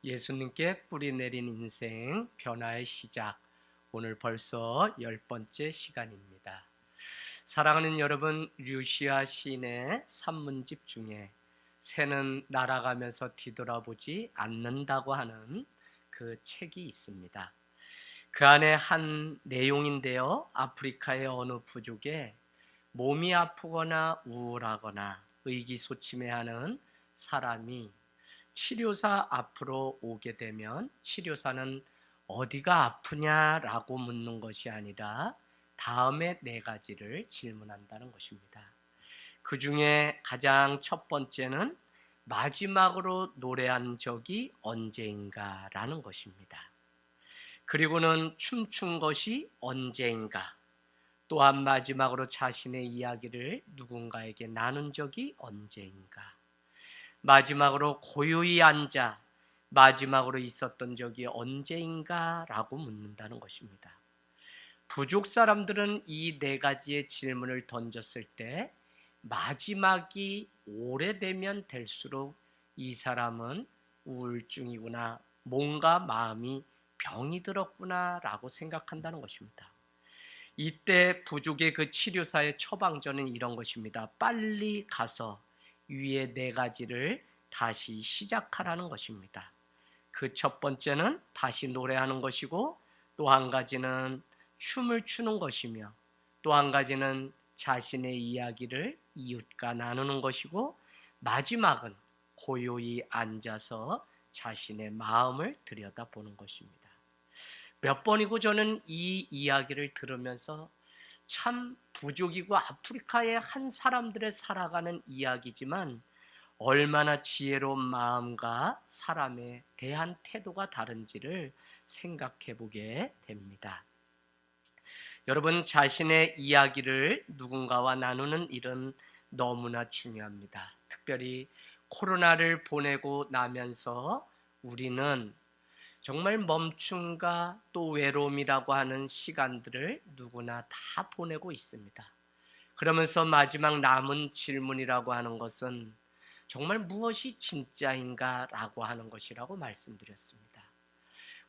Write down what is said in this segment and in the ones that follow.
예수님께 뿌리 내린 인생 변화의 시작. 오늘 벌써 10번째 시간입니다. 사랑하는 여러분, 류시아 시인의 산문집 중에 새는 날아가면서 뒤돌아보지 않는다고 하는 그 책이 있습니다. 그 안에 한 내용인데요, 아프리카의 어느 부족에 몸이 아프거나 우울하거나 의기소침해하는 사람이 치료사 앞으로 오게 되면 치료사는 어디가 아프냐라고 묻는 것이 아니라 다음에 네 가지를 질문한다는 것입니다. 그 중에 가장 첫 번째는 마지막으로 노래한 적이 언제인가라는 것입니다. 그리고는 춤춘 것이 언제인가, 또한 마지막으로 자신의 이야기를 누군가에게 나눈 적이 언제인가, 마지막으로 고요히 앉아 마지막으로 있었던 적이 언제인가 라고 묻는다는 것입니다. 부족 사람들은 이 네 가지의 질문을 던졌을 때 마지막이 오래되면 될수록 이 사람은 우울증이구나, 뭔가 마음이 병이 들었구나 라고 생각한다는 것입니다. 이때 부족의 그 치료사의 처방전은 이런 것입니다. 빨리 가서 위에 네 가지를 다시 시작하라는 것입니다. 그 첫 번째는 다시 노래하는 것이고, 또 한 가지는 춤을 추는 것이며, 또 한 가지는 자신의 이야기를 이웃과 나누는 것이고, 마지막은 고요히 앉아서 자신의 마음을 들여다보는 것입니다. 몇 번이고 저는 이 이야기를 들으면서 참 부족이고 아프리카의 한 사람들의 살아가는 이야기지만 얼마나 지혜로운 마음과 사람에 대한 태도가 다른지를 생각해 보게 됩니다. 여러분, 자신의 이야기를 누군가와 나누는 일은 너무나 중요합니다. 특별히 코로나를 보내고 나면서 우리는 정말 멈춤과 또 외로움이라고 하는 시간들을 누구나 다 보내고 있습니다. 그러면서 마지막 남은 질문이라고 하는 것은 정말 무엇이 진짜인가 라고 하는 것이라고 말씀드렸습니다.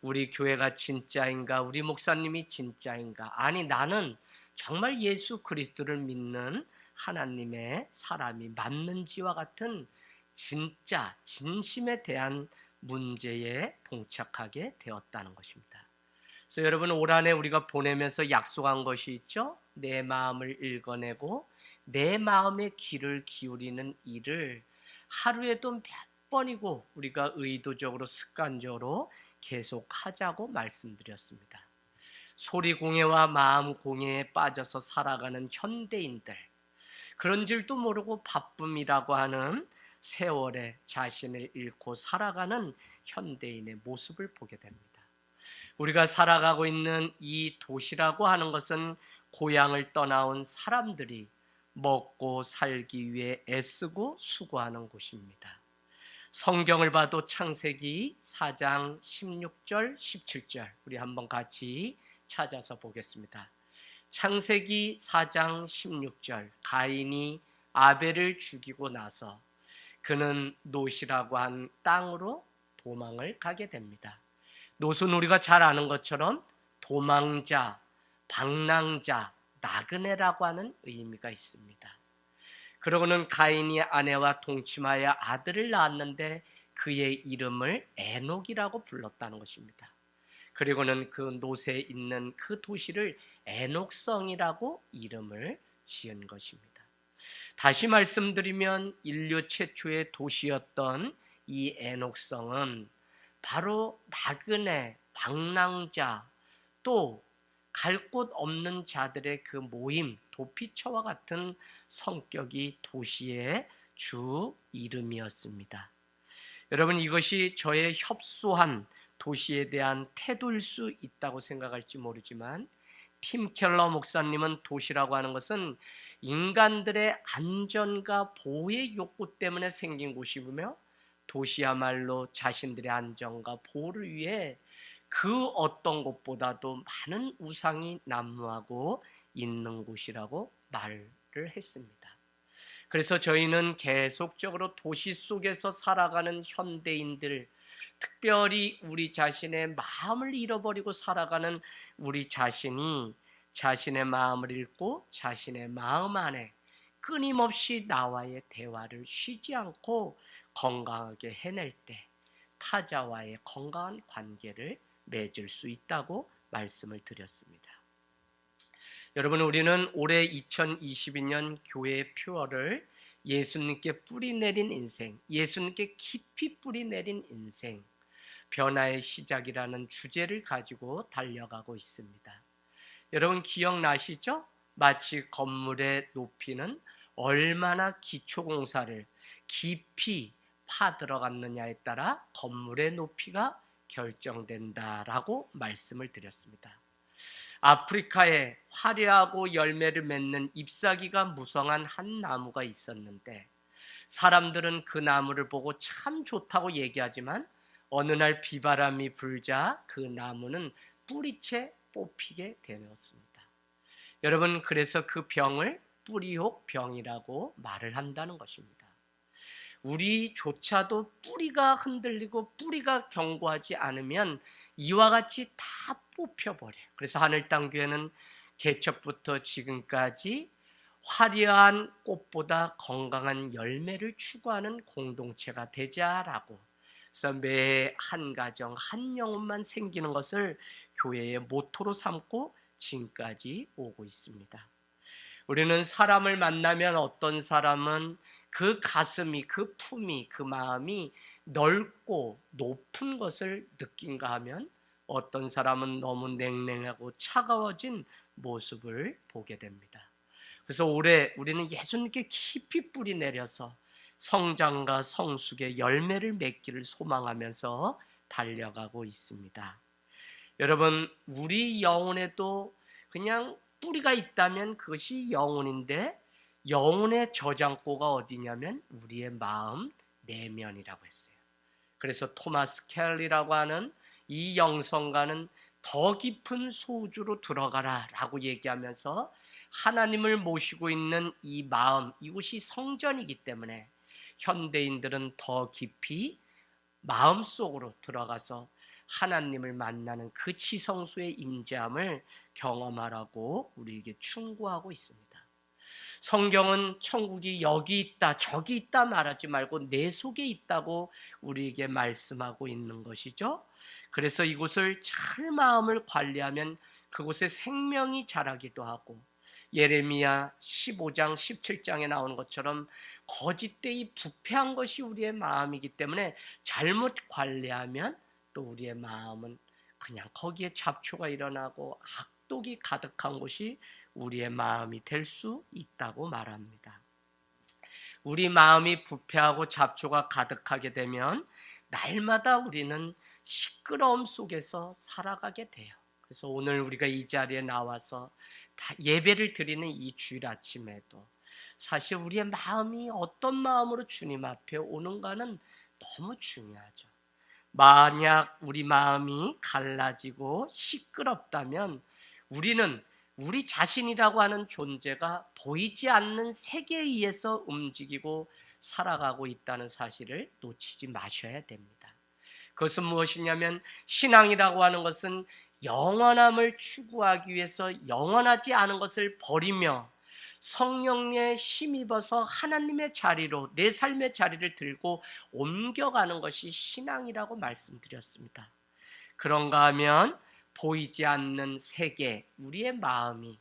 우리 교회가 진짜인가? 우리 목사님이 진짜인가? 아니, 나는 정말 예수 그리스도를 믿는 하나님의 사람이 맞는지와 같은 진짜 진심에 대한 문제에 봉착하게 되었다는 것입니다. 그래서 여러분, 올 한 해 우리가 보내면서 약속한 것이 있죠. 내 마음을 읽어내고 내 마음의 귀를 기울이는 일을 하루에도 몇 번이고 우리가 의도적으로 습관적으로 계속하자고 말씀드렸습니다. 소리 공해와 마음 공해에 빠져서 살아가는 현대인들, 그런 줄도 모르고 바쁨이라고 하는 세월에 자신을 잃고 살아가는 현대인의 모습을 보게 됩니다. 우리가 살아가고 있는 이 도시라고 하는 것은 고향을 떠나온 사람들이 먹고 살기 위해 애쓰고 수고하는 곳입니다. 성경을 봐도 창세기 4장 16절 17절 우리 한번 같이 찾아서 보겠습니다. 창세기 4장 16절, 가인이 아벨을 죽이고 나서 그는 노시라고 한 땅으로 도망을 가게 됩니다. 노은 우리가 잘 아는 것처럼 도망자, 방랑자, 나그네라고 하는 의미가 있습니다. 그러고는 가인이 아내와 동침하여 아들을 낳았는데 그의 이름을 에녹이라고 불렀다는 것입니다. 그리고는 그 노새에 있는 그 도시를 에녹성이라고 이름을 지은 것입니다. 다시 말씀드리면 인류 최초의 도시였던 이 에녹성은 바로 나그네, 방랑자, 또 갈 곳 없는 자들의 그 모임, 도피처와 같은 성격이 도시의 주 이름이었습니다. 여러분, 이것이 저의 협소한 도시에 대한 태도일 수 있다고 생각할지 모르지만 팀 켈러 목사님은 도시라고 하는 것은 인간들의 안전과 보호의 욕구 때문에 생긴 곳이며 도시야말로 자신들의 안전과 보호를 위해 그 어떤 곳보다도 많은 우상이 난무하고 있는 곳이라고 말을 했습니다. 그래서 저희는 계속적으로 도시 속에서 살아가는 현대인들, 특별히 우리 자신의 마음을 잃어버리고 살아가는 우리 자신이 자신의 마음을 잃고 자신의 마음 안에 끊임없이 나와의 대화를 쉬지 않고 건강하게 해낼 때 타자와의 건강한 관계를 맺을 수 있다고 말씀을 드렸습니다. 여러분, 우리는 올해 2022년 교회의 표어를 예수님께 뿌리 내린 인생, 예수님께 깊이 뿌리 내린 인생, 변화의 시작이라는 주제를 가지고 달려가고 있습니다. 여러분 기억나시죠? 마치 건물의 높이는 얼마나 기초공사를 깊이 파들어갔느냐에 따라 건물의 높이가 결정된다라고 말씀을 드렸습니다. 아프리카에 화려하고 열매를 맺는 잎사귀가 무성한 한 나무가 있었는데 사람들은 그 나무를 보고 참 좋다고 얘기하지만 어느 날 비바람이 불자 그 나무는 뿌리채 뽑히게 되었습니다. 여러분, 그래서 그 병을 뿌리혹 병이라고 말을 한다는 것입니다. 우리조차도 뿌리가 흔들리고 뿌리가 견고하지 않으면 이와 같이 다 뽑혀버려요. 그래서 하늘땅교회는 개척부터 지금까지 화려한 꽃보다 건강한 열매를 추구하는 공동체가 되자라고, 그래서 매 한 가정 한 영혼만 생기는 것을 교회의 모토로 삼고 지금까지 오고 있습니다. 우리는 사람을 만나면 어떤 사람은 그 가슴이, 그 품이, 그 마음이 넓고 높은 것을 느낀가 하면 어떤 사람은 너무 냉랭하고 차가워진 모습을 보게 됩니다. 그래서 올해 우리는 예수님께 깊이 뿌리 내려서 성장과 성숙의 열매를 맺기를 소망하면서 달려가고 있습니다. 여러분, 우리 영혼에도 그냥 뿌리가 있다면 그것이 영혼인데, 영혼의 저장고가 어디냐면 우리의 마음 내면이라고 했어요. 그래서 토마스 켈리라고 하는 이 영성가는 더 깊은 소주로 들어가라 라고 얘기하면서 하나님을 모시고 있는 이 마음, 이곳이 성전이기 때문에 현대인들은 더 깊이 마음속으로 들어가서 하나님을 만나는 그 지성소의 임재함을 경험하라고 우리에게 충고하고 있습니다. 성경은 천국이 여기 있다 저기 있다 말하지 말고 내 속에 있다고 우리에게 말씀하고 있는 것이죠. 그래서 이곳을 잘 마음을 관리하면 그곳에 생명이 자라기도 하고, 예레미야 15장 17장에 나오는 것처럼 거짓되이 부패한 것이 우리의 마음이기 때문에 잘못 관리하면 또 우리의 마음은 그냥 거기에 잡초가 일어나고 악독이 가득한 곳이 우리의 마음이 될 수 있다고 말합니다. 우리 마음이 부패하고 잡초가 가득하게 되면 날마다 우리는 시끄러움 속에서 살아가게 돼요. 그래서 오늘 우리가 이 자리에 나와서 다 예배를 드리는 이 주일 아침에도 사실 우리의 마음이 어떤 마음으로 주님 앞에 오는가는 너무 중요하죠. 만약 우리 마음이 갈라지고 시끄럽다면 우리는 우리 자신이라고 하는 존재가 보이지 않는 세계에 의해서 움직이고 살아가고 있다는 사실을 놓치지 마셔야 됩니다. 그것은 무엇이냐면 신앙이라고 하는 것은 영원함을 추구하기 위해서 영원하지 않은 것을 버리며 성령에 힘입어서 하나님의 자리로 내 삶의 자리를 들고 옮겨가는 것이 신앙이라고 말씀드렸습니다. 그런가 하면 보이지 않는 세계, 우리의 마음이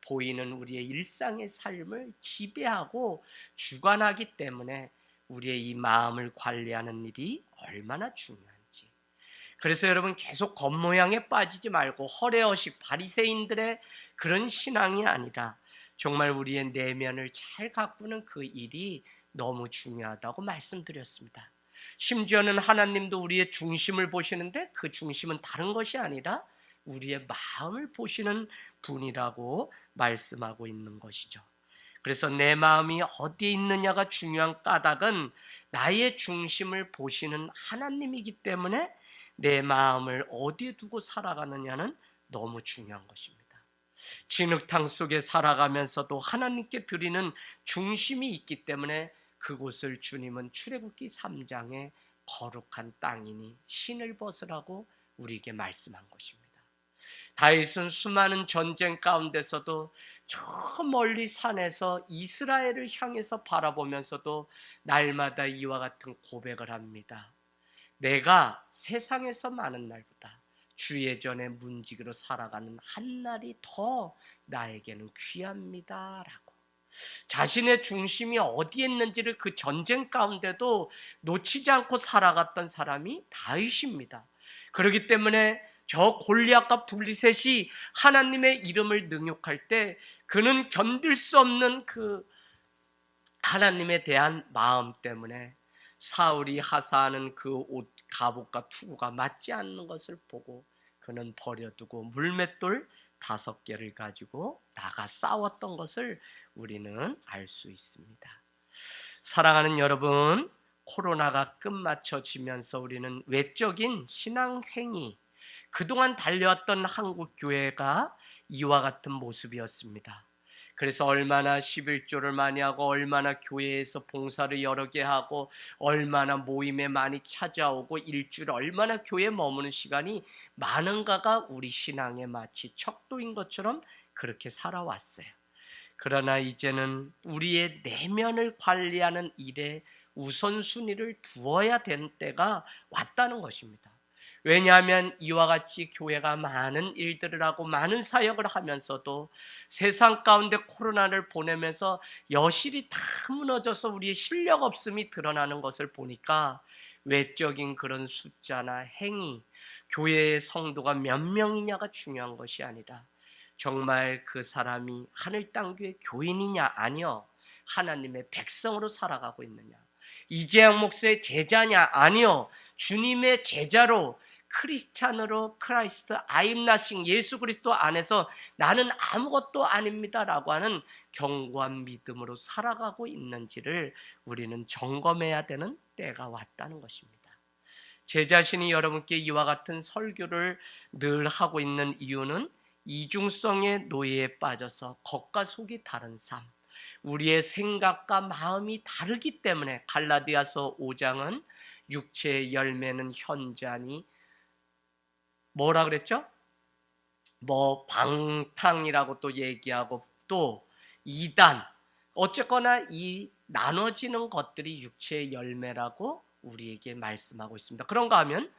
보이는 우리의 일상의 삶을 지배하고 주관하기 때문에 우리의 이 마음을 관리하는 일이 얼마나 중요한지. 그래서 여러분 계속 겉모양에 빠지지 말고 허례허식 바리새인들의 그런 신앙이 아니라 정말 우리의 내면을 잘 가꾸는 그 일이 너무 중요하다고 말씀드렸습니다. 심지어는 하나님도 우리의 중심을 보시는데 그 중심은 다른 것이 아니라 우리의 마음을 보시는 분이라고 말씀하고 있는 것이죠. 그래서 내 마음이 어디에 있느냐가 중요한 까닭은 나의 중심을 보시는 하나님이기 때문에 내 마음을 어디에 두고 살아가느냐는 너무 중요한 것입니다. 진흙탕 속에 살아가면서도 하나님께 드리는 중심이 있기 때문에 그곳을 주님은 출애굽기 3장에 거룩한 땅이니 신을 벗으라고 우리에게 말씀한 것입니다. 다윗은 수많은 전쟁 가운데서도 저 멀리 산에서 이스라엘을 향해서 바라보면서도 날마다 이와 같은 고백을 합니다. 내가 세상에서 많은 날보다 주의 전에 문지기로 살아가는 한 날이 더 나에게는 귀합니다 라고 자신의 중심이 어디에 있는지를 그 전쟁 가운데도 놓치지 않고 살아갔던 사람이 다윗입니다. 그렇기 때문에 저 골리앗과 블리셋이 하나님의 이름을 능욕할 때 그는 견딜 수 없는 그 하나님에 대한 마음 때문에 사울이 하사하는 그 옷, 갑옷과 투구가 맞지 않는 것을 보고 그는 버려두고 물맷돌 5개를 가지고 나가 싸웠던 것을 우리는 알 수 있습니다. 사랑하는 여러분, 코로나가 끝마쳐지면서 우리는 외적인 신앙 행위, 그동안 달려왔던 한국 교회가 이와 같은 모습이었습니다. 그래서 얼마나 11조를 많이 하고 얼마나 교회에서 봉사를 여러 개 하고 얼마나 모임에 많이 찾아오고 일주일에 얼마나 교회에 머무는 시간이 많은가가 우리 신앙에 마치 척도인 것처럼 그렇게 살아왔어요. 그러나 이제는 우리의 내면을 관리하는 일에 우선순위를 두어야 되는 때가 왔다는 것입니다. 왜냐하면 이와 같이 교회가 많은 일들을 하고 많은 사역을 하면서도 세상 가운데 코로나를 보내면서 여실히 다 무너져서 우리의 실력 없음이 드러나는 것을 보니까 외적인 그런 숫자나 행위, 교회의 성도가 몇 명이냐가 중요한 것이 아니라 정말 그 사람이 하늘 땅 교회 교인이냐 아니요, 하나님의 백성으로 살아가고 있느냐, 이재영 목사의 제자냐 아니요, 주님의 제자로 크리스찬으로 크라이스트 아임 나싱 예수 그리스도 안에서 나는 아무것도 아닙니다라고 하는 견고한 믿음으로 살아가고 있는지를 우리는 점검해야 되는 때가 왔다는 것입니다. 제 자신이 여러분께 이와 같은 설교를 늘 하고 있는 이유는 이중성의 노예에 빠져서 겉과 속이 다른 삶, 우리의 생각과 마음이 다르기 때문에 갈라디아서 5장은 육체의 열매는 현자니 뭐라 그랬죠? 방탕이라고 또 얘기하고 또 이단, 어쨌거나 이 나눠지는 것들이 육체의 열매라고 우리에게 말씀하고 있습니다. 그런가 하면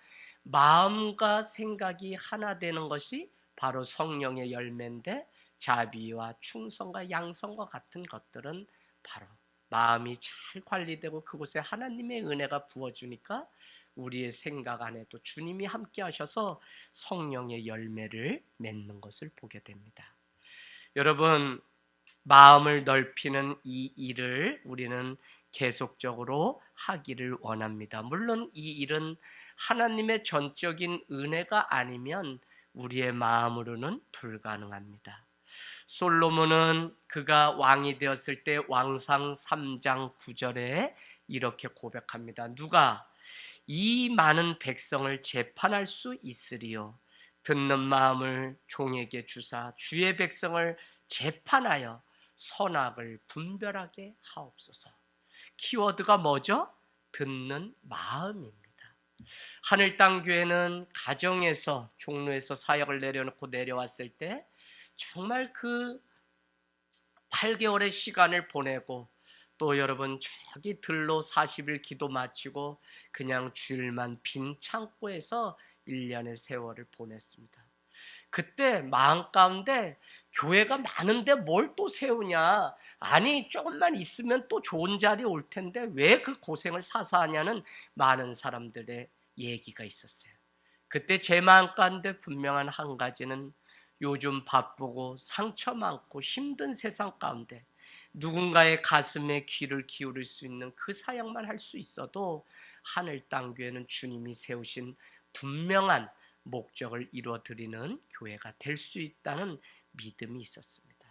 마음과 생각이 하나 되는 것이 바로 성령의 열매인데 자비와 충성과 양성과 같은 것들은 바로 마음이 잘 관리되고 그곳에 하나님의 은혜가 부어주니까 우리의 생각 안에도 주님이 함께 하셔서 성령의 열매를 맺는 것을 보게 됩니다. 여러분, 마음을 넓히는 이 일을 우리는 계속적으로 하기를 원합니다. 물론 이 일은 하나님의 전적인 은혜가 아니면 우리의 마음으로는 불가능합니다. 솔로몬은 그가 왕이 되었을 때 왕상 3장 9절에 이렇게 고백합니다. 누가 이 많은 백성을 재판할 수 있으리요, 듣는 마음을 종에게 주사 주의 백성을 재판하여 선악을 분별하게 하옵소서. 키워드가 뭐죠? 듣는 마음입니다. 하늘 땅 교회는 가정에서 종로에서 사역을 내려놓고 내려왔을 때 정말 그 8개월의 시간을 보내고 또 여러분 저기 들로 40일 기도 마치고 그냥 주일만 빈 창고에서 1년의 세월을 보냈습니다. 그때 마음 가운데 교회가 많은데 뭘 또 세우냐, 아니 조금만 있으면 또 좋은 자리 올 텐데 왜 그 고생을 사서 하냐는 많은 사람들의 얘기가 있었어요. 그때 제 마음 가운데 분명한 한 가지는 요즘 바쁘고 상처 많고 힘든 세상 가운데 누군가의 가슴에 귀를 기울일 수 있는 그 사역만 할 수 있어도 하늘 땅 교회는 주님이 세우신 분명한 목적을 이루어드리는 교회가 될 수 있다는 믿음이 있었습니다.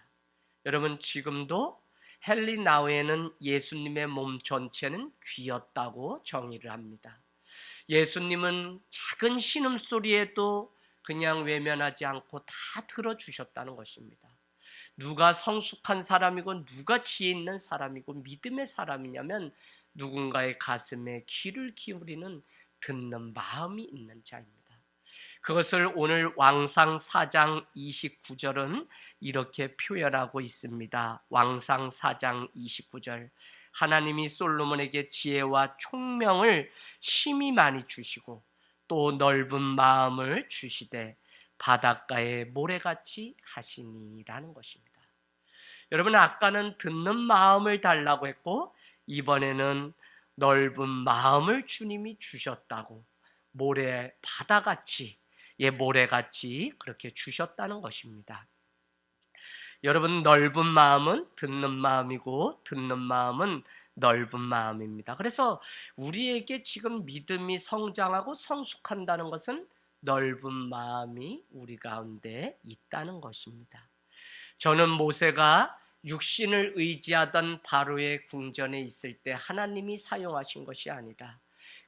여러분, 지금도 헨리나우에는 예수님의 몸 전체는 귀였다고 정의를 합니다. 예수님은 작은 신음소리에도 그냥 외면하지 않고 다 들어주셨다는 것입니다. 누가 성숙한 사람이고 누가 지혜 있는 사람이고 믿음의 사람이냐면 누군가의 가슴에 귀를 기울이는 듣는 마음이 있는 자입니다. 그것을 오늘 왕상 4장 29절은 이렇게 표현하고 있습니다. 왕상 4장 29절, 하나님이 솔로몬에게 지혜와 총명을 심히 많이 주시고 또 넓은 마음을 주시되 바닷가의 모래같이 하시니라는 것입니다. 여러분, 아까는 듣는 마음을 달라고 했고 이번에는 넓은 마음을 주님이 주셨다고, 모래 바다같이, 모래같이 그렇게 주셨다는 것입니다. 여러분, 넓은 마음은 듣는 마음이고 듣는 마음은 넓은 마음입니다. 그래서 우리에게 지금 믿음이 성장하고 성숙한다는 것은 넓은 마음이 우리 가운데 있다는 것입니다. 저는 모세가 육신을 의지하던 바로의 궁전에 있을 때 하나님이 사용하신 것이 아니라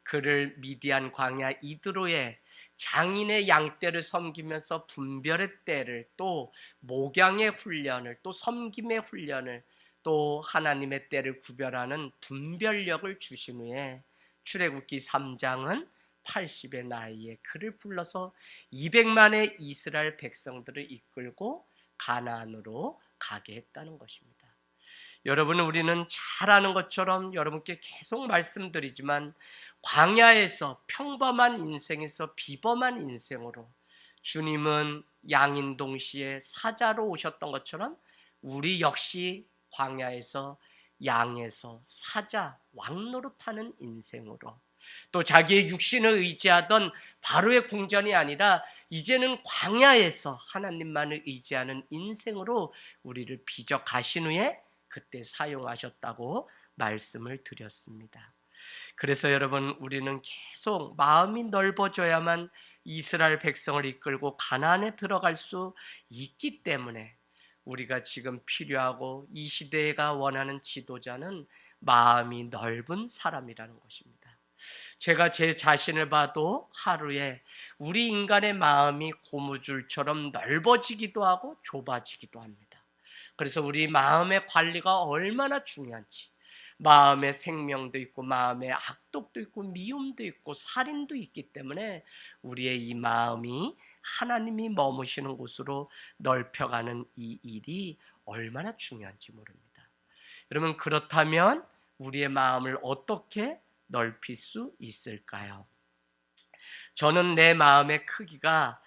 그를 미디안 광야 이드로의 장인의 양떼를 섬기면서 분별의 때를, 또 목양의 훈련을, 또 섬김의 훈련을, 또 하나님의 때를 구별하는 분별력을 주신 후에 출애굽기 3장은 80의 나이에 그를 불러서 200만의 이스라엘 백성들을 이끌고 가나안으로 가게 했다는 것입니다. 여러분, 우리는 잘 아는 것처럼 여러분께 계속 말씀드리지만 광야에서, 평범한 인생에서 비범한 인생으로 주님은 양인 동시에 사자로 오셨던 것처럼 우리 역시 광야에서 양에서 사자, 왕노릇하는 인생으로, 또 자기의 육신을 의지하던 바로의 궁전이 아니라 이제는 광야에서 하나님만을 의지하는 인생으로 우리를 빚어 가신 후에 그때 사용하셨다고 말씀을 드렸습니다. 그래서 여러분, 우리는 계속 마음이 넓어져야만 이스라엘 백성을 이끌고 가나안에 들어갈 수 있기 때문에 우리가 지금 필요하고 이 시대가 원하는 지도자는 마음이 넓은 사람이라는 것입니다. 제가 제 자신을 봐도 하루에 우리 인간의 마음이 고무줄처럼 넓어지기도 하고 좁아지기도 합니다. 그래서 우리 마음의 관리가 얼마나 중요한지, 마음의 생명도 있고 마음의 악독도 있고 미움도 있고 살인도 있기 때문에 우리의 이 마음이 하나님이 머무시는 곳으로 넓혀가는 이 일이 얼마나 중요한지 모릅니다. 여러분, 그렇다면 우리의 마음을 어떻게 넓힐 수 있을까요? 저는 내 마음의 크기가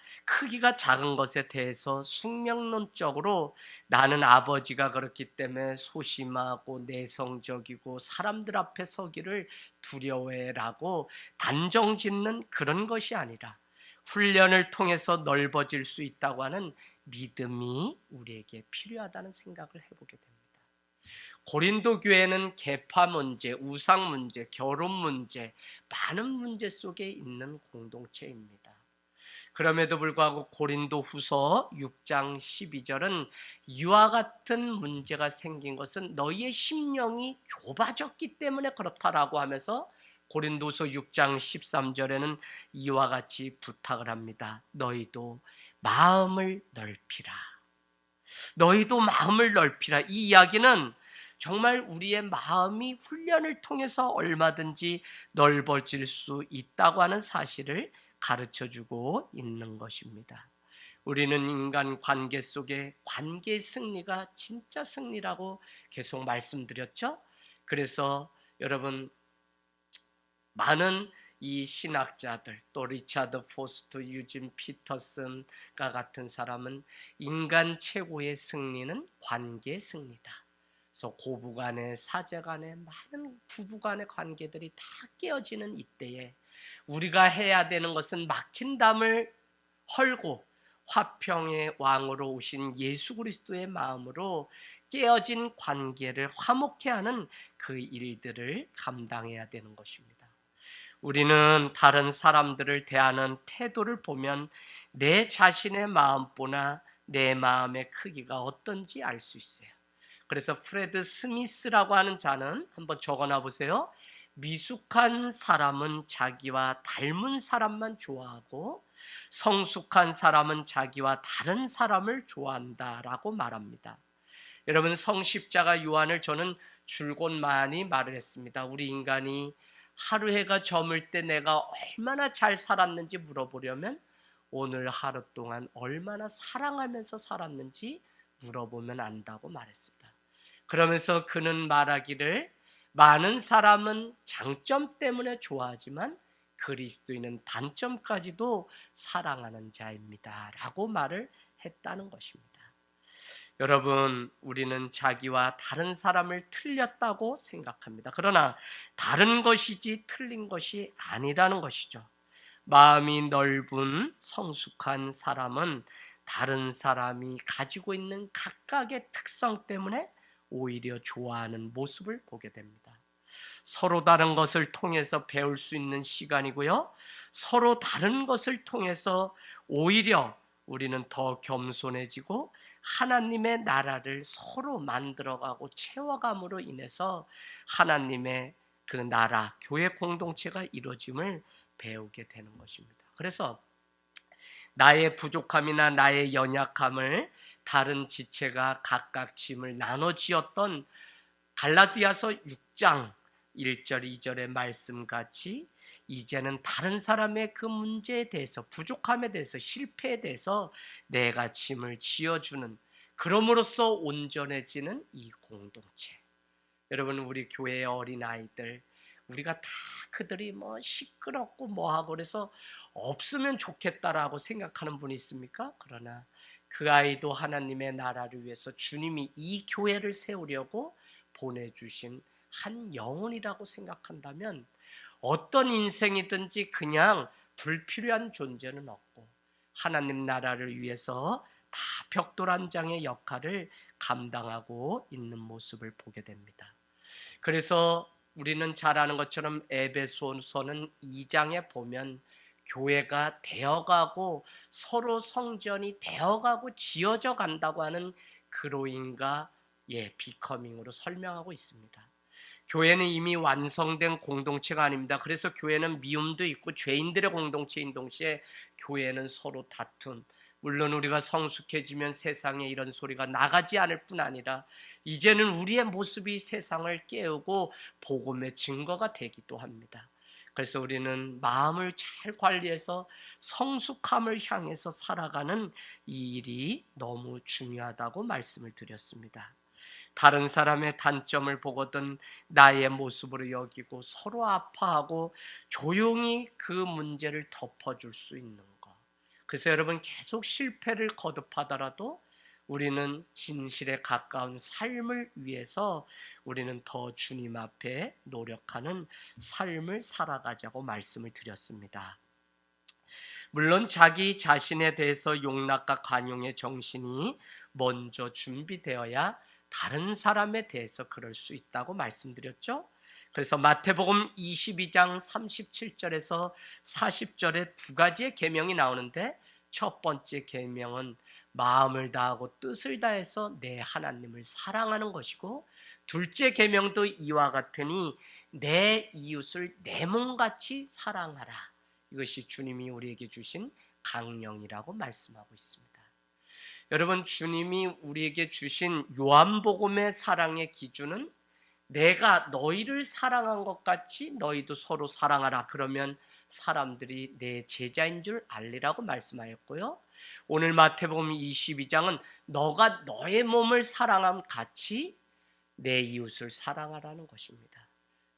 작은 것에 대해서 숙명론적으로 나는 아버지가 그렇기 때문에 소심하고 내성적이고 사람들 앞에 서기를 두려워해라고 단정 짓는 그런 것이 아니라 훈련을 통해서 넓어질 수 있다고 하는 믿음이 우리에게 필요하다는 생각을 해보게 됩니다. 고린도 교회는 계파 문제, 우상 문제, 결혼 문제, 많은 문제 속에 있는 공동체입니다. 그럼에도 불구하고 고린도 후서 6장 12절은 이와 같은 문제가 생긴 것은 너희의 심령이 좁아졌기 때문에 그렇다라고 하면서 고린도서 6장 13절에는 이와 같이 부탁을 합니다. 너희도 마음을 넓히라. 너희도 마음을 넓히라. 이 이야기는 정말 우리의 마음이 훈련을 통해서 얼마든지 넓어질 수 있다고 하는 사실을 가르쳐주고 있는 것입니다. 우리는 인간 관계 속에 관계의 승리가 진짜 승리라고 계속 말씀드렸죠. 그래서 여러분, 많은 이 신학자들, 또 리차드 포스트, 유진 피터슨과 같은 사람은 인간 최고의 승리는 관계의 승리다. 그래서 고부간의, 사제간의, 많은 부부간의 관계들이 다 깨어지는 이때에 우리가 해야 되는 것은 막힌 담을 헐고 화평의 왕으로 오신 예수 그리스도의 마음으로 깨어진 관계를 화목케 하는 그 일들을 감당해야 되는 것입니다. 우리는 다른 사람들을 대하는 태도를 보면 내 자신의 마음보나 내 마음의 크기가 어떤지 알 수 있어요. 그래서 프레드 스미스라고 하는 자는 한번 적어놔 보세요. 미숙한 사람은 자기와 닮은 사람만 좋아하고 성숙한 사람은 자기와 다른 사람을 좋아한다라고 말합니다. 여러분, 성십자가 요한을 저는 줄곧 많이 말을 했습니다. 우리 인간이 하루 해가 저물 때 내가 얼마나 잘 살았는지 물어보려면 오늘 하루 동안 얼마나 사랑하면서 살았는지 물어보면 안다고 말했습니다. 그러면서 그는 말하기를 많은 사람은 장점 때문에 좋아하지만 그리스도인은 단점까지도 사랑하는 자입니다 라고 말을 했다는 것입니다. 여러분, 우리는 자기와 다른 사람을 틀렸다고 생각합니다. 그러나 다른 것이지 틀린 것이 아니라는 것이죠. 마음이 넓은 성숙한 사람은 다른 사람이 가지고 있는 각각의 특성 때문에 오히려 좋아하는 모습을 보게 됩니다. 서로 다른 것을 통해서 배울 수 있는 시간이고요. 서로 다른 것을 통해서 오히려 우리는 더 겸손해지고 하나님의 나라를 서로 만들어가고 채워감으로 인해서 하나님의 그 나라, 교회 공동체가 이루어짐을 배우게 되는 것입니다. 그래서 나의 부족함이나 나의 연약함을 다른 지체가 각각 짐을 나눠 지었던 갈라디아서 6장 1절 2절의 말씀같이 이제는 다른 사람의 그 문제에 대해서, 부족함에 대해서, 실패에 대해서 내가 짐을 지어주는, 그럼으로써 온전해지는 이 공동체. 여러분, 우리 교회의 어린아이들, 우리가 다 그들이 뭐 시끄럽고 뭐하고 그래서 없으면 좋겠다라고 생각하는 분이 있습니까? 그러나 그 아이도 하나님의 나라를 위해서 주님이 이 교회를 세우려고 보내주신 한 영혼이라고 생각한다면 어떤 인생이든지 그냥 불필요한 존재는 없고 하나님 나라를 위해서 다 벽돌 장의 역할을 감당하고 있는 모습을 보게 됩니다. 그래서 우리는 잘 아는 것처럼 에베소서는 2장에 보면 교회가 되어가고 서로 성전이 되어가고 지어져 간다고 하는 그로잉과 비커밍으로 설명하고 있습니다. 교회는 이미 완성된 공동체가 아닙니다. 그래서 교회는 미움도 있고 죄인들의 공동체인 동시에 교회는 서로 다툼, 물론 우리가 성숙해지면 세상에 이런 소리가 나가지 않을 뿐 아니라 이제는 우리의 모습이 세상을 깨우고 복음의 증거가 되기도 합니다. 그래서 우리는 마음을 잘 관리해서 성숙함을 향해서 살아가는 이 일이 너무 중요하다고 말씀을 드렸습니다. 다른 사람의 단점을 보거든 나의 모습으로 여기고 서로 아파하고 조용히 그 문제를 덮어줄 수 있는 것. 그래서 여러분, 계속 실패를 거듭하더라도 우리는 진실에 가까운 삶을 위해서 우리는 더 주님 앞에 노력하는 삶을 살아가자고 말씀을 드렸습니다. 물론 자기 자신에 대해서 용납과 관용의 정신이 먼저 준비되어야 다른 사람에 대해서 그럴 수 있다고 말씀드렸죠. 그래서 마태복음 22장 37절에서 40절에 두 가지의 계명이 나오는데 첫 번째 계명은 마음을 다하고 뜻을 다해서 내 하나님을 사랑하는 것이고, 둘째 계명도 이와 같으니 내 이웃을 내 몸같이 사랑하라. 이것이 주님이 우리에게 주신 강령이라고 말씀하고 있습니다. 여러분, 주님이 우리에게 주신 요한복음의 사랑의 기준은 내가 너희를 사랑한 것 같이 너희도 서로 사랑하라. 그러면 사람들이 내 제자인 줄 알리라고 말씀하였고요. 오늘 마태복음 22장은 너가 너의 몸을 사랑함 같이 내 이웃을 사랑하라는 것입니다.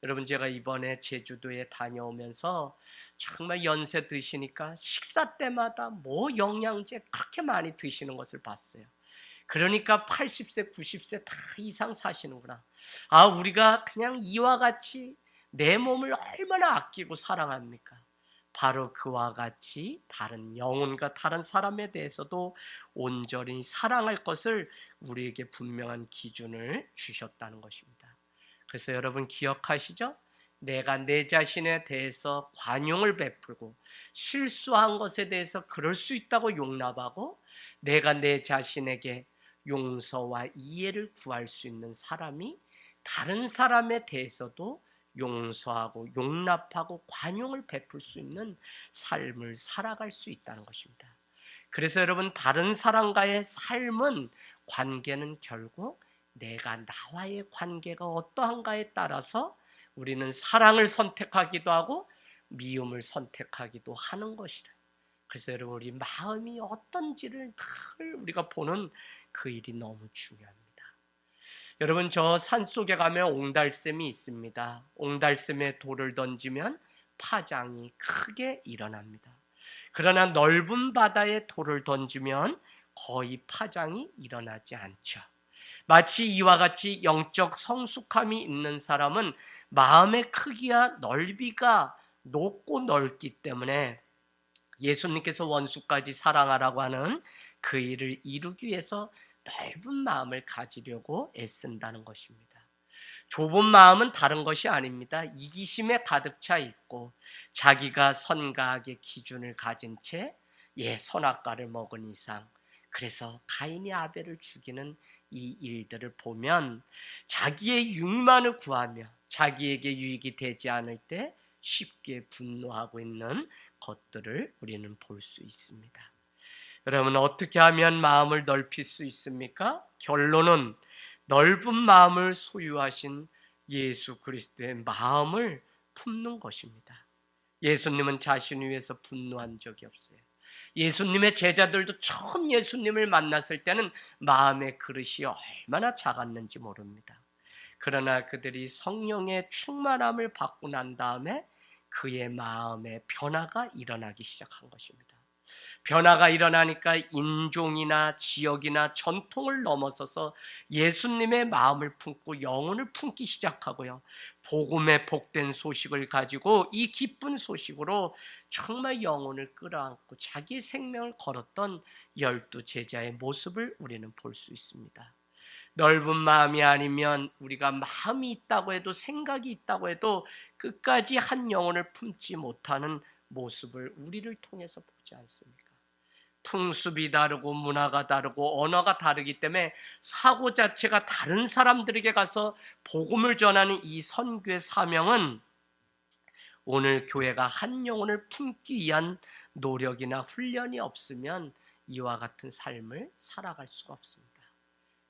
여러분, 제가 이번에 제주도에 다녀오면서 정말 연세 드시니까 식사 때마다 뭐 영양제 그렇게 많이 드시는 것을 봤어요. 그러니까 80세 90세 다 이상 사시는구나. 우리가 그냥 이와 같이 내 몸을 얼마나 아끼고 사랑합니까? 바로 그와 같이 다른 영혼과 다른 사람에 대해서도 온전히 사랑할 것을 우리에게 분명한 기준을 주셨다는 것입니다. 그래서 여러분, 기억하시죠? 내가 내 자신에 대해서 관용을 베풀고 실수한 것에 대해서 그럴 수 있다고 용납하고 내가 내 자신에게 용서와 이해를 구할 수 있는 사람이 다른 사람에 대해서도 용서하고 용납하고 관용을 베풀 수 있는 삶을 살아갈 수 있다는 것입니다. 그래서 여러분, 다른 사람과의 삶은 관계는 결국 내가 나와의 관계가 어떠한가에 따라서 우리는 사랑을 선택하기도 하고 미움을 선택하기도 하는 것이라. 그래서 여러분, 우리 마음이 어떤지를 늘 우리가 보는 그 일이 너무 중요합니다. 여러분, 저 산속에 가면 옹달샘이 있습니다. 옹달샘에 돌을 던지면 파장이 크게 일어납니다. 그러나 넓은 바다에 돌을 던지면 거의 파장이 일어나지 않죠. 마치 이와 같이 영적 성숙함이 있는 사람은 마음의 크기와 넓이가 높고 넓기 때문에 예수님께서 원수까지 사랑하라고 하는 그 일을 이루기 위해서 넓은 마음을 가지려고 애쓴다는 것입니다. 좁은 마음은 다른 것이 아닙니다. 이기심에 가득 차 있고 자기가 선과악의 기준을 가진 채 선악과를 먹은 이상, 그래서 가인이 아벨을 죽이는 이 일들을 보면 자기의 유익만을 구하며 자기에게 유익이 되지 않을 때 쉽게 분노하고 있는 것들을 우리는 볼 수 있습니다. 여러분, 어떻게 하면 마음을 넓힐 수 있습니까? 결론은 넓은 마음을 소유하신 예수 그리스도의 마음을 품는 것입니다. 예수님은 자신을 위해서 분노한 적이 없어요. 예수님의 제자들도 처음 예수님을 만났을 때는 마음의 그릇이 얼마나 작았는지 모릅니다. 그러나 그들이 성령의 충만함을 받고 난 다음에 그의 마음의 변화가 일어나기 시작한 것입니다. 변화가 일어나니까 인종이나 지역이나 전통을 넘어서서 예수님의 마음을 품고 영혼을 품기 시작하고요, 복음의 복된 소식을 가지고 이 기쁜 소식으로 정말 영혼을 끌어안고 자기 생명을 걸었던 12 제자의 모습을 우리는 볼 수 있습니다. 넓은 마음이 아니면 우리가 마음이 있다고 해도, 생각이 있다고 해도 끝까지 한 영혼을 품지 못하는 모습을 우리를 통해서 보지 않습니까? 풍습이 다르고 문화가 다르고 언어가 다르기 때문에 사고 자체가 다른 사람들에게 가서 복음을 전하는 이 선교의 사명은 오늘 교회가 한 영혼을 품기 위한 노력이나 훈련이 없으면 이와 같은 삶을 살아갈 수가 없습니다.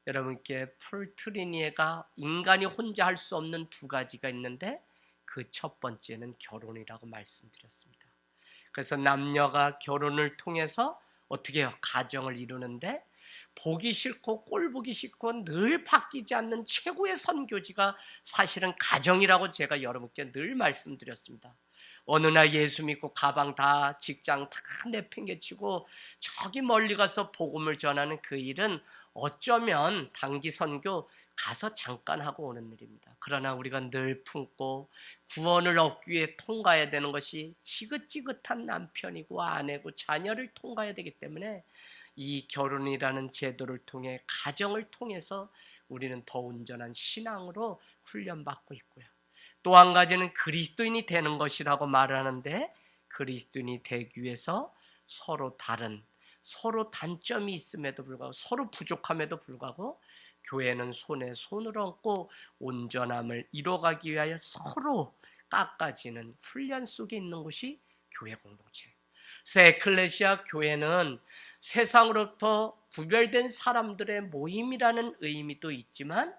여러분께 풀트리니에가 인간이 혼자 할 수 없는 2가지가 있는데 그 첫 번째는 결혼이라고 말씀드렸습니다. 그래서 남녀가 결혼을 통해서 어떻게 해요? 가정을 이루는데 보기 싫고 꼴 보기 싫고 늘 바뀌지 않는 최고의 선교지가 사실은 가정이라고 제가 여러분께 늘 말씀드렸습니다. 어느 날 예수 믿고 가방 다, 직장 다 내팽개치고 저기 멀리 가서 복음을 전하는 그 일은 어쩌면 단기 선교 가서 잠깐 하고 오는 일입니다. 그러나 우리가 늘 품고 구원을 얻기 위해 통과해야 되는 것이 지긋지긋한 남편이고 아내고 자녀를 통과해야 되기 때문에 이 결혼이라는 제도를 통해, 가정을 통해서 우리는 더 온전한 신앙으로 훈련받고 있고요. 또 한 가지는 그리스도인이 되는 것이라고 말하는데, 그리스도인이 되기 위해서 서로 다른, 서로 단점이 있음에도 불구하고, 서로 부족함에도 불구하고 교회는 손에 손을 얹고 온전함을 이뤄가기 위하여 서로 깎아지는 훈련 속에 있는 것이 교회 공동체. 그래서 에클레시아 교회는 세상으로부터 구별된 사람들의 모임이라는 의미도 있지만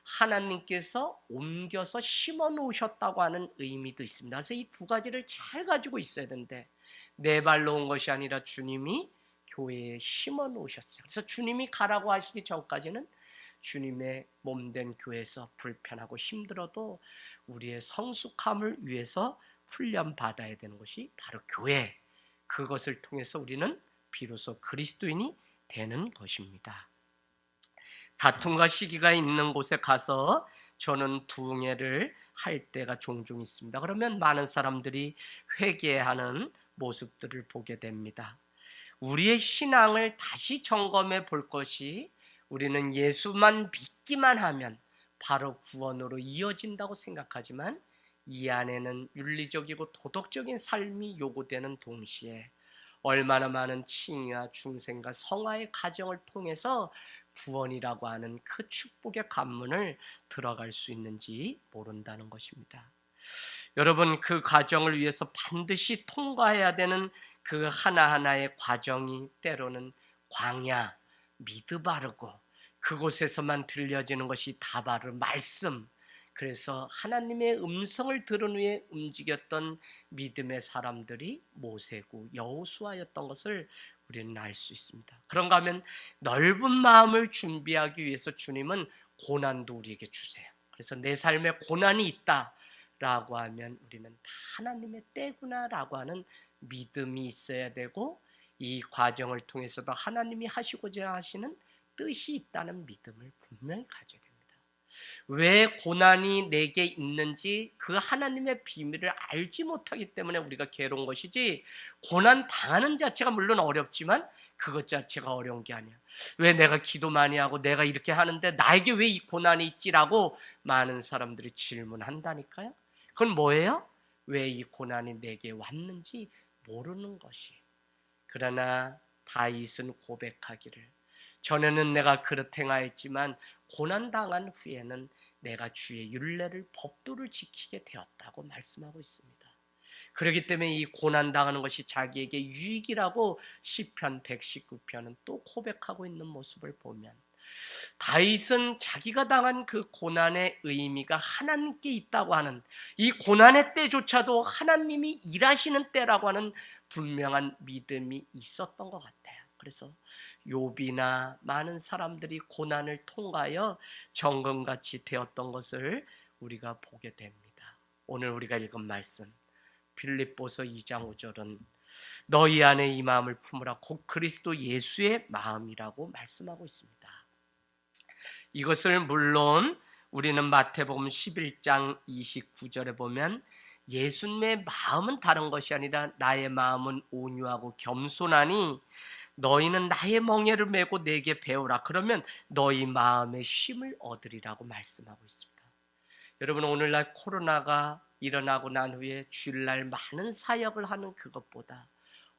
하나님께서 옮겨서 심어 놓으셨다고 하는 의미도 있습니다. 그래서 이 2가지를 잘 가지고 있어야 되는데, 내 발로 온 것이 아니라 주님이 교회에 심어 놓으셨어요. 그래서 주님이 가라고 하시기 전까지는 주님의 몸된 교회에서 불편하고 힘들어도 우리의 성숙함을 위해서 훈련받아야 되는 것이 바로 교회. 그것을 통해서 우리는 비로소 그리스도인이 되는 것입니다. 다툼과 시기가 있는 곳에 가서 저는 부흥회를 할 때가 종종 있습니다. 그러면 많은 사람들이 회개하는 모습들을 보게 됩니다. 우리의 신앙을 다시 점검해 볼 것이, 우리는 예수만 믿기만 하면 바로 구원으로 이어진다고 생각하지만 이 안에는 윤리적이고 도덕적인 삶이 요구되는 동시에 얼마나 많은 칭의와 중생과 성화의 과정을 통해서 구원이라고 하는 그 축복의 관문을 들어갈 수 있는지 모른다는 것입니다. 여러분, 그 과정을 위해서 반드시 통과해야 되는 그 하나하나의 과정이 때로는 광야, 미드바르고 그곳에서만 들려지는 것이 다 바로 말씀. 그래서 하나님의 음성을 들은 후에 움직였던 믿음의 사람들이 모세고 여호수아였던 것을 우리는 알 수 있습니다. 그런가 하면 넓은 마음을 준비하기 위해서 주님은 고난도 우리에게 주세요. 그래서 내 삶에 고난이 있다라고 하면 우리는 다 하나님의 때구나라고 하는 믿음이 있어야 되고, 이 과정을 통해서도 하나님이 하시고자 하시는 뜻이 있다는 믿음을 분명히 가져야 됩니다. 왜 고난이 내게 있는지 그 하나님의 비밀을 알지 못하기 때문에 우리가 괴로운 것이지, 고난 당하는 자체가 물론 어렵지만 그것 자체가 어려운 게 아니야. 왜 내가 기도 많이 하고 내가 이렇게 하는데 나에게 왜 이 고난이 있지라고 많은 사람들이 질문한다니까요. 그건 뭐예요? 왜 이 고난이 내게 왔는지 모르는 것이. 그러나 다윗은 고백하기를, 전에는 내가 그렇게 행하였지만 고난당한 후에는 내가 주의 율례를 법도를 지키게 되었다고 말씀하고 있습니다. 그렇기 때문에 이 고난당하는 것이 자기에게 유익이라고 시편 119편은 또 고백하고 있는 모습을 보면, 다윗은 자기가 당한 그 고난의 의미가 하나님께 있다고 하는, 이 고난의 때조차도 하나님이 일하시는 때라고 하는 분명한 믿음이 있었던 것 같아요. 그래서 욥이나 많은 사람들이 고난을 통과하여 정금같이 되었던 것을 우리가 보게 됩니다. 오늘 우리가 읽은 말씀 빌립보서 2장 5절은 너희 안에 이 마음을 품으라 곧 그리스도 예수의 마음이라고 말씀하고 있습니다. 이것을 물론 우리는 마태복음 11장 29절에 보면 예수님의 마음은 다른 것이 아니라 나의 마음은 온유하고 겸손하니 너희는 나의 멍에를 메고 내게 배우라. 그러면 너희 마음의 쉼을 얻으리라고 말씀하고 있습니다. 여러분, 오늘날 코로나가 일어나고 난 후에 주일날 많은 사역을 하는 그것보다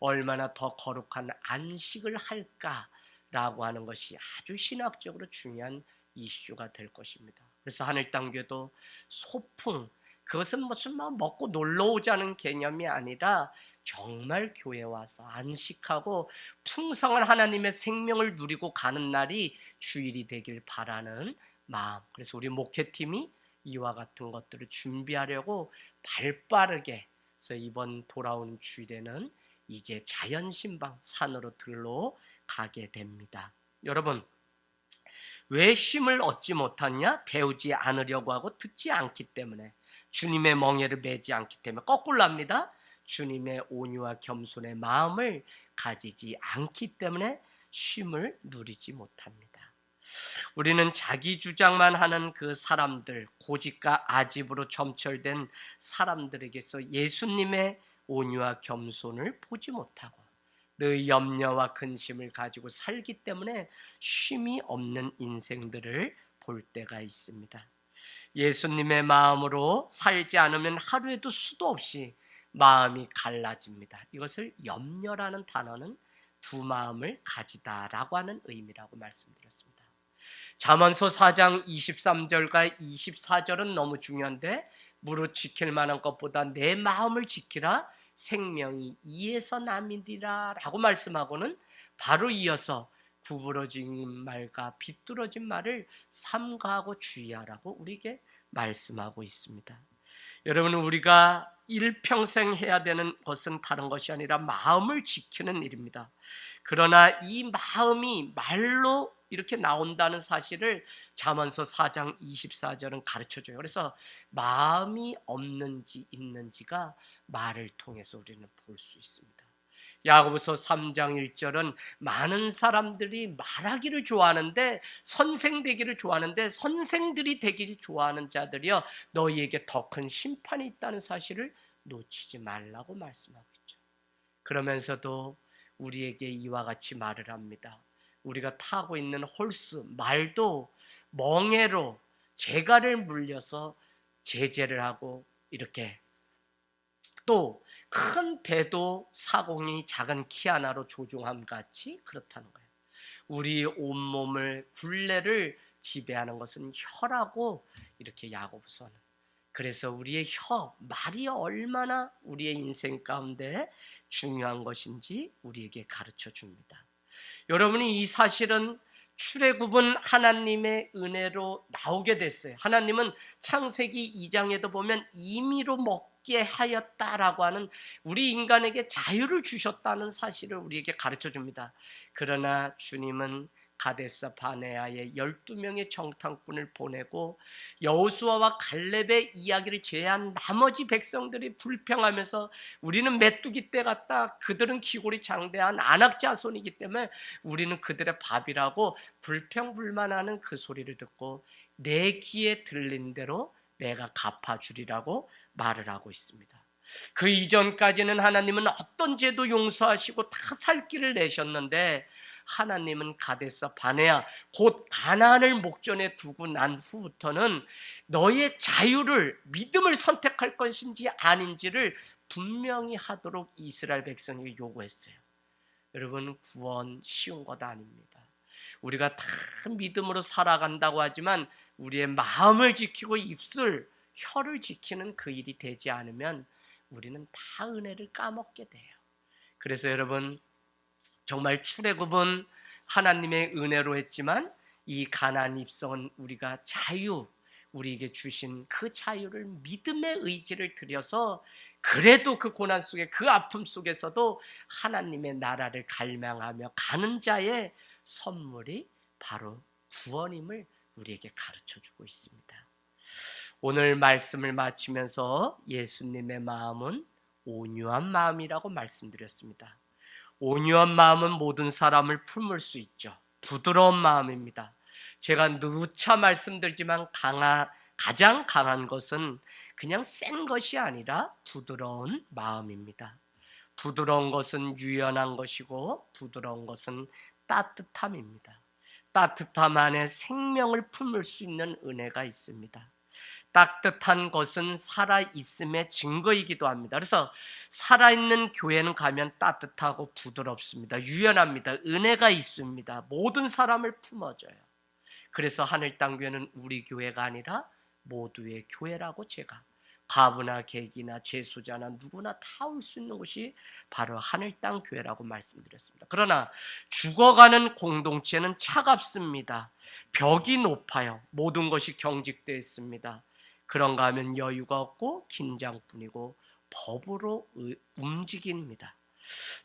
얼마나 더 거룩한 안식을 할까라고 하는 것이 아주 신학적으로 중요한 이슈가 될 것입니다. 그래서 하늘땅교도 소풍, 그것은 무슨 먹고 놀러 오자는 개념이 아니라 정말 교회 와서 안식하고 풍성한 하나님의 생명을 누리고 가는 날이 주일이 되길 바라는 마음. 그래서 우리 목회팀이 이와 같은 것들을 준비하려고 발빠르게, 그래서 이번 돌아온 주일에는 이제 자연신방 산으로 들러가게 됩니다. 여러분, 왜 쉼을 얻지 못하냐? 배우지 않으려고 하고 듣지 않기 때문에, 주님의 멍에를 매지 않기 때문에. 거꾸로 합니다. 주님의 온유와 겸손의 마음을 가지지 않기 때문에 쉼을 누리지 못합니다. 우리는 자기 주장만 하는 그 사람들, 고집과 아집으로 점철된 사람들에게서 예수님의 온유와 겸손을 보지 못하고 늘 염려와 근심을 가지고 살기 때문에 쉼이 없는 인생들을 볼 때가 있습니다. 예수님의 마음으로 살지 않으면 하루에도 수도 없이 마음이 갈라집니다. 이것을 염려라는 단어는 두 마음을 가지다라고 하는 의미라고 말씀드렸습니다. 잠언서 4장 23절과 24절은 너무 중요한데, 무릇 지킬 만한 것보다 내 마음을 지키라 생명이 이에서 남이니라 라고 말씀하고는 바로 이어서 구부러진 말과 비뚤어진 말을 삼가하고 주의하라고 우리에게 말씀하고 있습니다. 여러분, 우리가 일평생 해야 되는 것은 다른 것이 아니라 마음을 지키는 일입니다. 그러나 이 마음이 말로 이렇게 나온다는 사실을 잠언서 4장 24절은 가르쳐줘요. 그래서 마음이 없는지 있는지가 말을 통해서 우리는 볼 수 있습니다. 야고보서 3장 1절은 많은 사람들이 말하기를 좋아하는데, 선생되기를 좋아하는데, 선생들이 되기를 좋아하는 자들이여 너희에게 더 큰 심판이 있다는 사실을 놓치지 말라고 말씀하고 있죠. 그러면서도 우리에게 이와 같이 말을 합니다. 우리가 타고 있는 홀스, 말도 멍에로 재갈을 물려서 제재를 하고, 이렇게 또 큰 배도 사공이 작은 키 하나로 조종함 같이 그렇다는 거예요. 우리 온몸을 굴레를 지배하는 것은 혀라고 이렇게 야고보서는. 그래서 우리의 혀, 말이 얼마나 우리의 인생 가운데 중요한 것인지 우리에게 가르쳐 줍니다. 여러분이 이 사실은 출애굽은 하나님의 은혜로 나오게 됐어요. 하나님은 창세기 2장에도 보면 임의로 먹게 하였다라고 하는 우리 인간에게 자유를 주셨다는 사실을 우리에게 가르쳐 줍니다. 그러나 주님은 가데스 바네아에 12명의 정탐꾼을 보내고 여호수아와 갈렙의 이야기를 제외한 나머지 백성들이 불평하면서 우리는 메뚜기 떼 같다, 그들은 기골이 장대한 안악 자손이기 때문에 우리는 그들의 밥이라고 불평불만하는 그 소리를 듣고 내 귀에 들린 대로 내가 갚아주리라고 말을 하고 있습니다. 그 이전까지는 하나님은 어떤 죄도 용서하시고 다 살 길을 내셨는데 하나님은 가데스 바네아 곧 가나안을 목전에 두고 난 후부터는 너의 자유를 믿음을 선택할 것인지 아닌지를 분명히 하도록 이스라엘 백성에게 요구했어요. 여러분, 구원 쉬운 것 아닙니다. 우리가 다 믿음으로 살아간다고 하지만 우리의 마음을 지키고 입술, 혀를 지키는 그 일이 되지 않으면 우리는 다 은혜를 까먹게 돼요. 그래서 여러분, 정말 출애굽은 하나님의 은혜로 했지만 이 가나안 입성은 우리가 자유, 우리에게 주신 그 자유를 믿음의 의지를 들여서 그래도 그 고난 속에 그 아픔 속에서도 하나님의 나라를 갈망하며 가는 자의 선물이 바로 구원임을 우리에게 가르쳐주고 있습니다. 오늘 말씀을 마치면서 예수님의 마음은 온유한 마음이라고 말씀드렸습니다. 온유한 마음은 모든 사람을 품을 수 있죠. 부드러운 마음입니다. 제가 누차 말씀드리지만 가장 강한 것은 그냥 센 것이 아니라 부드러운 마음입니다. 부드러운 것은 유연한 것이고 부드러운 것은 따뜻함입니다. 따뜻함 안에 생명을 품을 수 있는 은혜가 있습니다. 따뜻한 것은 살아있음의 증거이기도 합니다. 그래서 살아있는 교회는 가면 따뜻하고 부드럽습니다. 유연합니다. 은혜가 있습니다. 모든 사람을 품어줘요. 그래서 하늘땅교회는 우리 교회가 아니라 모두의 교회라고 제가 과부나 객이나 재소자나 누구나 다 올 수 있는 곳이 바로 하늘땅교회라고 말씀드렸습니다. 그러나 죽어가는 공동체는 차갑습니다. 벽이 높아요. 모든 것이 경직되어 있습니다. 그런가 하면 여유가 없고 긴장뿐이고 법으로 움직입니다.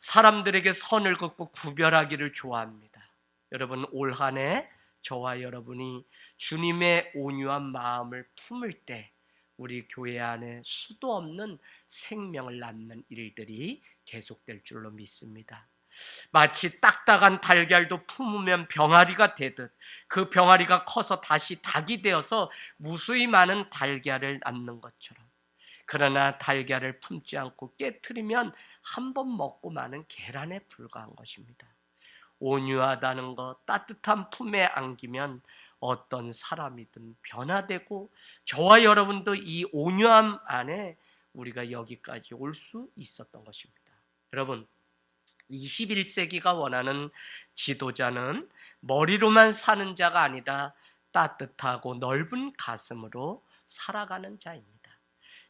사람들에게 선을 긋고 구별하기를 좋아합니다. 여러분, 올 한 해 저와 여러분이 주님의 온유한 마음을 품을 때 우리 교회 안에 수도 없는 생명을 낳는 일들이 계속될 줄로 믿습니다. 마치 딱딱한 달걀도 품으면 병아리가 되듯 그 병아리가 커서 다시 닭이 되어서 무수히 많은 달걀을 낳는 것처럼, 그러나 달걀을 품지 않고 깨트리면 한 번 먹고 마는 계란에 불과한 것입니다. 온유하다는 것, 따뜻한 품에 안기면 어떤 사람이든 변화되고 저와 여러분도 이 온유함 안에 우리가 여기까지 올 수 있었던 것입니다. 여러분, 21세기가 원하는 지도자는 머리로만 사는 자가 아니라 따뜻하고 넓은 가슴으로 살아가는 자입니다.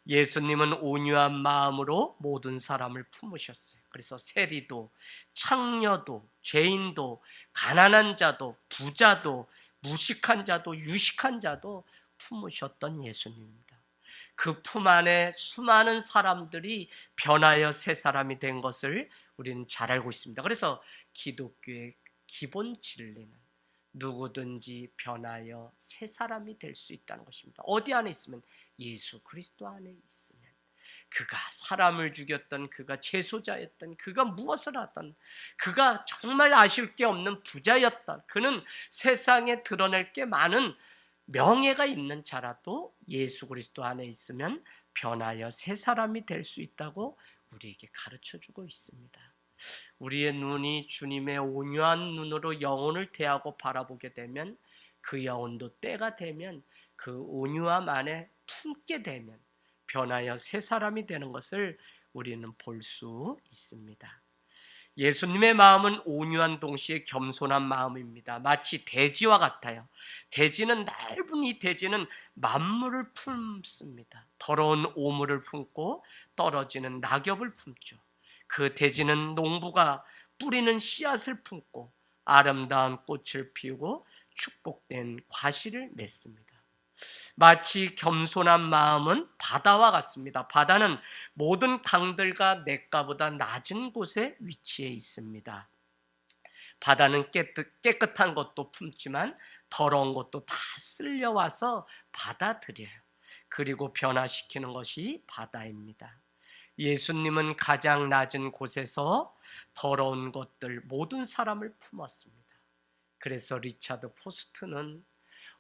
예수님은 온유한 마음으로 모든 사람을 품으셨어요. 그래서 세리도, 창녀도, 죄인도, 가난한 자도, 부자도, 무식한 자도, 유식한 자도 품으셨던 예수님입니다. 그 품 안에 수많은 사람들이 변하여 새 사람이 된 것을 우리는 잘 알고 있습니다. 그래서 기독교의 기본 진리는 누구든지 변하여 새 사람이 될 수 있다는 것입니다. 어디 안에 있으면? 예수 그리스도 안에 있으면. 그가 사람을 죽였던, 그가 재소자였던, 그가 무엇을 하던, 그가 정말 아쉬울 게 없는 부자였던, 그는 세상에 드러낼 게 많은 명예가 있는 자라도 예수 그리스도 안에 있으면 변하여 새 사람이 될 수 있다고 우리에게 가르쳐주고 있습니다. 우리의 눈이 주님의 온유한 눈으로 영혼을 대하고 바라보게 되면, 그 영혼도 때가 되면 그 온유함 안에 품게 되면 변하여 새 사람이 되는 것을 우리는 볼 수 있습니다. 예수님의 마음은 온유한 동시에 겸손한 마음입니다. 마치 대지와 같아요. 대지는, 넓은 이 대지는 만물을 품습니다. 더러운 오물을 품고 떨어지는 낙엽을 품죠. 그 대지는 농부가 뿌리는 씨앗을 품고 아름다운 꽃을 피우고 축복된 과실을 맺습니다. 마치 겸손한 마음은 바다와 같습니다. 바다는 모든 강들과 냇가보다 낮은 곳에 위치해 있습니다. 바다는 깨끗한 것도 품지만 더러운 것도 다 쓸려와서 받아들여요. 그리고 변화시키는 것이 바다입니다. 예수님은 가장 낮은 곳에서 더러운 것들, 모든 사람을 품었습니다. 그래서 리차드 포스트는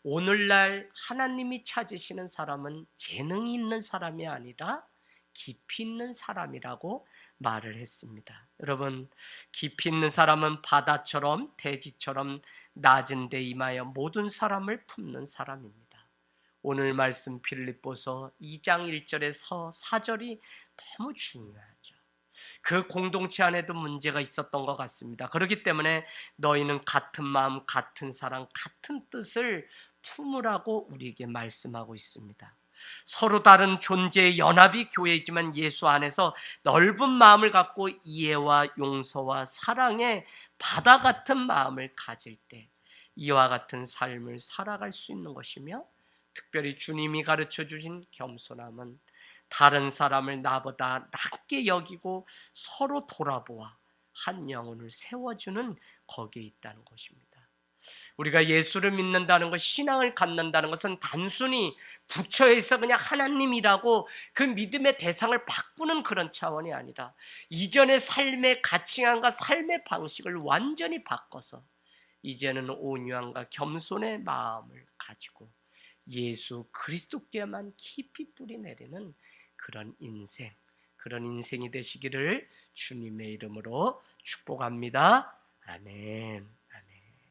오늘날 하나님이 찾으시는 사람은 재능이 있는 사람이 아니라 깊이 있는 사람이라고 말을 했습니다. 여러분, 깊이 있는 사람은 바다처럼 대지처럼 낮은 데 임하여 모든 사람을 품는 사람입니다. 오늘 말씀 빌립보서 2장 1절에서 4절이 너무 중요하죠. 그 공동체 안에도 문제가 있었던 것 같습니다. 그렇기 때문에 너희는 같은 마음, 같은 사랑, 같은 뜻을 품으라고 우리에게 말씀하고 있습니다. 서로 다른 존재의 연합이 교회이지만 예수 안에서 넓은 마음을 갖고 이해와 용서와 사랑의 바다 같은 마음을 가질 때 이와 같은 삶을 살아갈 수 있는 것이며, 특별히 주님이 가르쳐 주신 겸손함은 다른 사람을 나보다 낮게 여기고 서로 돌아보아 한 영혼을 세워주는 거기에 있다는 것입니다. 우리가 예수를 믿는다는 것, 신앙을 갖는다는 것은 단순히 부처에서 그냥 하나님이라고 그 믿음의 대상을 바꾸는 그런 차원이 아니라 이전의 삶의 가치관과 삶의 방식을 완전히 바꿔서 이제는 온유함과 겸손의 마음을 가지고 예수 그리스도께만 깊이 뿌리 내리는 그런 인생이 되시기를 주님의 이름으로 축복합니다. 아멘.